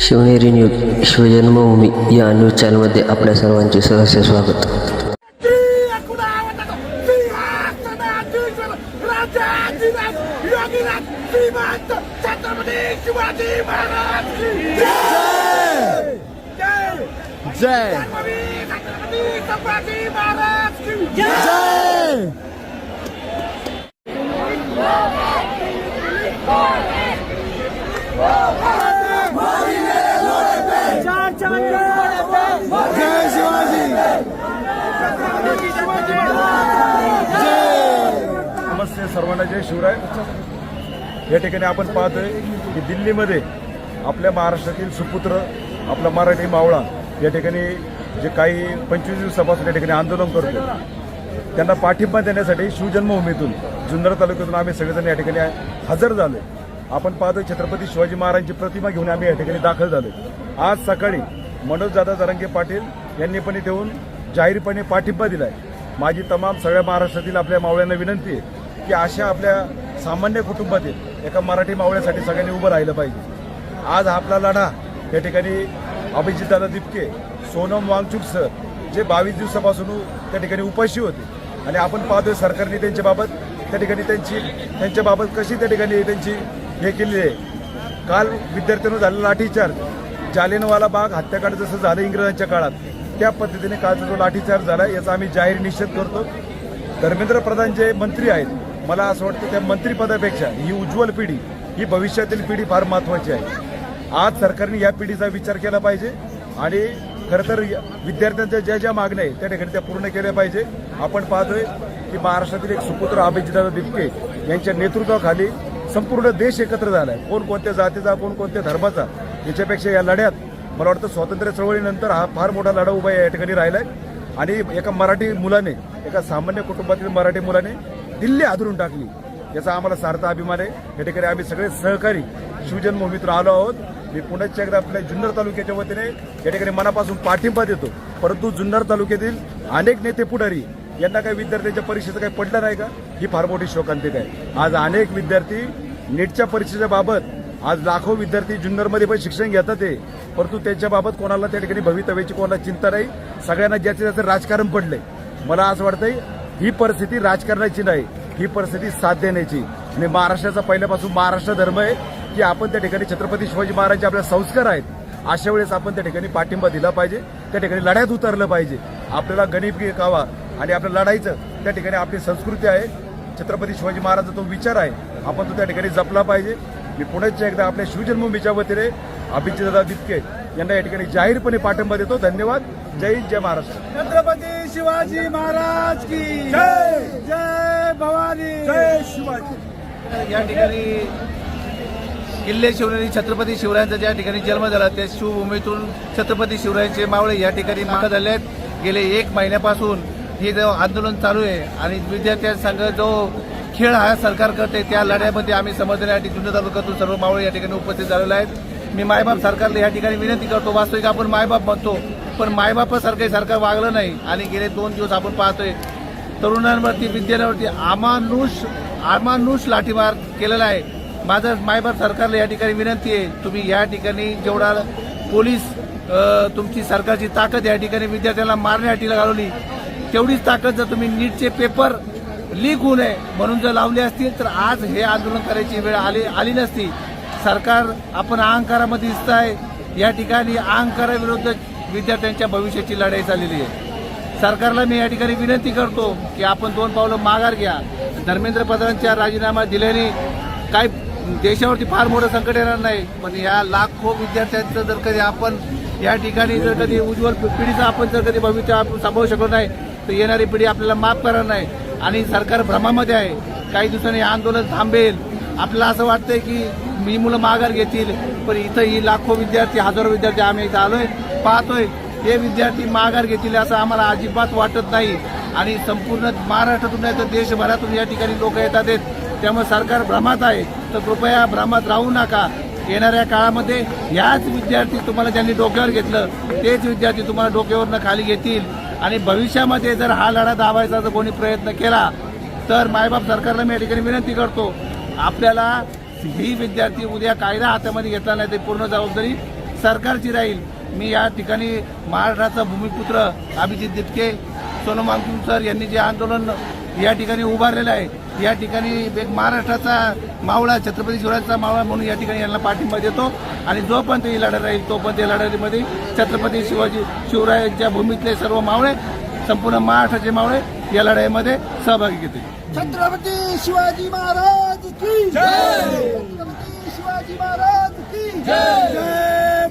Shivneri news शिवजन्मभूमी या news चॅनलमध्ये आपल्या सर्वांचे सहर्ष स्वागत. जय जय जय शिवाजी. नमस्ते सर्वांना, जय शिवराय. या ठिकाणी आपण पाहतोय की दिल्लीमध्ये आपल्या महाराष्ट्रातील सुपुत्र आपला मराठी मावळा या ठिकाणी जे काही 25 दिवसापासून या ठिकाणी आंदोलन करतो त्यांना पाठिंबा देण्यासाठी शिवजन्मभूमीतून जुन्नर तालुक्यातून आम्ही सगळेजण या ठिकाणी हजर झालो. आपण पाहतोय छत्रपती शिवाजी महाराजांची प्रतिमा घेऊन आम्ही या ठिकाणी दाखल झालो. आज सकाळी मनोजदादा जरांगे पाटील यांनी पण इथे येऊन जाहीरपणे पाठिंबा दिलाय. माझी तमाम सगळ्या महाराष्ट्रातील आपल्या मावळ्यांना विनंती आहे की अशा आपल्या सामान्य कुटुंबातील एका मराठी मावळ्यासाठी सगळ्यांनी उभं राहिलं पाहिजे. आज आपला लढा या ठिकाणी अभिजितदादा दिपके, सोनम वांगचुक सर जे 22 दिवसापासून त्या ठिकाणी उपाशी होते आणि आपण पाहतोय सरकारने त्यांच्याबाबत त्या ठिकाणी त्यांच्याबाबत कशी त्या ठिकाणी त्यांची हे केली आहे. काल विद्यार्थ्यांना झालेला लाठीचार्ज, जालियनवाला बाग हत्याकांड जसं झालं इंग्रजांच्या काळात त्या पद्धतीने कालचा जो लाठीचार्ज झाला याचा आम्ही जाहीर निषेध करतो. धर्मेंद्र प्रधान जे मंत्री आहेत, मला असं वाटतं त्या मंत्रिपदापेक्षा ही उज्ज्वल पिढी, ही भविष्यातील पिढी फार महत्त्वाची आहे. आज सरकारने या पिढीचा विचार केला पाहिजे आणि खरं तर विद्यार्थ्यांच्या ज्या ज्या मागण्या आहेत त्या ठिकाणी त्या पूर्ण केल्या पाहिजे. आपण पाहतोय की महाराष्ट्रातील एक सुपुत्र अभिजितदादा दिपके यांच्या नेतृत्वाखाली संपूर्ण देश एकत्र झाला आहे. कोण कोणत्या जातीचा, कोण कोणत्या धर्माचा, याच्यापेक्षा या लढ्यात मला वाटतं स्वातंत्र्य चळवळीनंतर हा फार मोठा लढा उभा या ठिकाणी राहिलाय आणि एका मराठी मुलाने, एका सामान्य कुटुंबातील मराठी मुलाने दिल्ली हादरून टाकली, याचा आम्हाला सार्थ अभिमान आहे. या ठिकाणी आम्ही सगळे सहकारी शिवजन्मभूमीतून आलो आहोत. मी पुण्याच्या एकदा आपल्या जुन्नर तालुक्याच्या वतीने या ठिकाणी मनापासून पाठिंबा देतो. परंतु जुन्नर तालुक्यातील अनेक नेते पुढारी यांना काही विद्यार्थ्यांच्या परीक्षेचं काही पडलं नाही का, ही फार मोठी शोकांतिका आहे. आज अनेक विद्यार्थी नीटच्या परीक्षेच्या बाबत, आज लाखो विद्यार्थी जुन्नरमध्ये पण शिक्षण घेतात आहे, परंतु त्यांच्याबाबत कोणाला त्या ठिकाणी भवितव्याची कोणाला चिंता नाही. सगळ्यांना ज्याचे त्याचं राजकारण पडलंय. मला असं वाटतंय ही परिस्थिती राजकारणाची नाही, ही परिस्थिती साथ देण्याची. आणि महाराष्ट्राचा पहिल्यापासून महाराष्ट्र धर्म आहे की आपण त्या ठिकाणी छत्रपती शिवाजी महाराजांचे आपले संस्कार आहेत. अशा वेळेस आपण त्या ठिकाणी पाठिंबा दिला पाहिजे, त्या ठिकाणी लढ्यात उतरलं पाहिजे. आपल्याला गणित कावा आणि आपल्या लढाईचं त्या ठिकाणी आपली संस्कृती आहे, छत्रपती शिवाजी महाराजांचा तो विचार आहे, आपण तो त्या ठिकाणी जपला पाहिजे. मी पुण्याच्या एकदा आपल्या शिवजन्मभूमीच्या वतीने अभिजितदादा दिपके यांना या ठिकाणी जाहीरपणे पाठिंबा देतो. धन्यवाद. जय हिंद, जय महाराष्ट्र. छत्रपती शिवाजी महाराज की जय. जय भवानी, जय शिवाजी. या ठिकाणी किल्ले शिवनेरी छत्रपती शिवरायांचा ज्या ठिकाणी जन्म झाला त्या शिवभूमीतून छत्रपती शिवरायांचे मावळे या ठिकाणी माग झाले आहेत. गेले 1 महिन्यापासून हे जो आंदोलन चालू आहे आणि विद्यार्थ्यांसंघ जो खेळ हा सरकार करते त्या लढ्यामध्ये आम्ही समर्थनासाठी जुन्नर तालुक्यातून सर्व मावळे या ठिकाणी उपस्थित झालेले आहेत. मी मायबाप सरकारला या ठिकाणी विनंती करतो. वास्तविक आपण मायबाप म्हणतो, पण मायबापासारखे सरकार वागलं नाही आणि गेले 2 दिवस आपण पाहतोय तरुणांवरती, विद्यार्थ्यांवरती अमानुष लाठीमार केलेला आहे. माझं मायबाप सरकारला या ठिकाणी विनंती आहे, तुम्ही या ठिकाणी जेवढा पोलीस तुमची सरकारची ताकद या ठिकाणी विद्यार्थ्यांना मारण्यासाठी घालवली, तेवढीच ताकद जर तुम्ही नीटचे पेपर लीक होऊ नये म्हणून जर लावले असतील तर आज हे आंदोलन करायची वेळ आली नसती. सरकार आपण अहंकारामध्ये दिसत आहे. या ठिकाणी अहंकाराविरुद्ध विद्यार्थ्यांच्या भविष्याची लढाई चाललेली आहे. सरकारला मी या ठिकाणी विनंती करतो की आपण 2 पावलं माघार घ्या. धर्मेंद्र प्रधानच्या राजीनामा दिल्याने काही देशावरती फार मोठं संकट येणार नाही, पण या लाखो विद्यार्थ्यांचं जर कधी आपण या ठिकाणी जर कधी उज्ज्वल पिढीचं आपण जर कधी भविष्य आपण सांभाळू शकलो नाही तर येणारी पिढी आपल्याला माफ करणार नाही. आणि सरकार भ्रमामध्ये आहे. काही दिवसांनी आंदोलन थांबेल. आपल्याला असं वाटतंय की मी मुलं माघार घेतील, पण इथं ही लाखो विद्यार्थी, हजारो विद्यार्थी आम्ही इथं आलोय, पाहतोय, हे विद्यार्थी माघार घेतील असं आम्हाला अजिबात वाटत नाही. आणि संपूर्ण महाराष्ट्रातून नाही तर देशभरातून या ठिकाणी लोक येतात. त्यामुळे सरकार भ्रमात आहे, तर कृपया भ्रमात राहू नका. येणाऱ्या काळामध्ये याच विद्यार्थी तुम्हाला ज्यांनी डोक्यावर घेतलं तेच विद्यार्थी तुम्हाला डोक्यावरनं खाली घेतील. आणि भविष्यामध्ये जर हा लढा दाबायचा जर कोणी प्रयत्न केला तर मायबाप सरकारला मी या ठिकाणी विनंती करतो, आपल्याला ही विद्यार्थी उद्या कायदा हातामध्ये घेतला नाही ते पूर्ण जबाबदारी सरकारची राहील. मी या ठिकाणी महाराष्ट्राचा भूमिपुत्र अभिजित दिपके, सोनम वांगचुक यांनी जे आंदोलन या ठिकाणी उभारलेलं आहे, या ठिकाणी एक महाराष्ट्राचा मावळा, छत्रपती शिवरायांचा मावळा म्हणून या ठिकाणी यांना पाठिंबा देतो. आणि जोपर्यंत ही लढाई राहील तोपर्यंत या लढाईमध्ये छत्रपती शिवरायांच्या भूमीतले सर्व मावळे, संपूर्ण महाराष्ट्राचे मावळे या लढाईमध्ये सहभागी घेतील. छत्रपती शिवाजी महाराज की जय. छत्रपती शिवाजी महाराज की जय. जय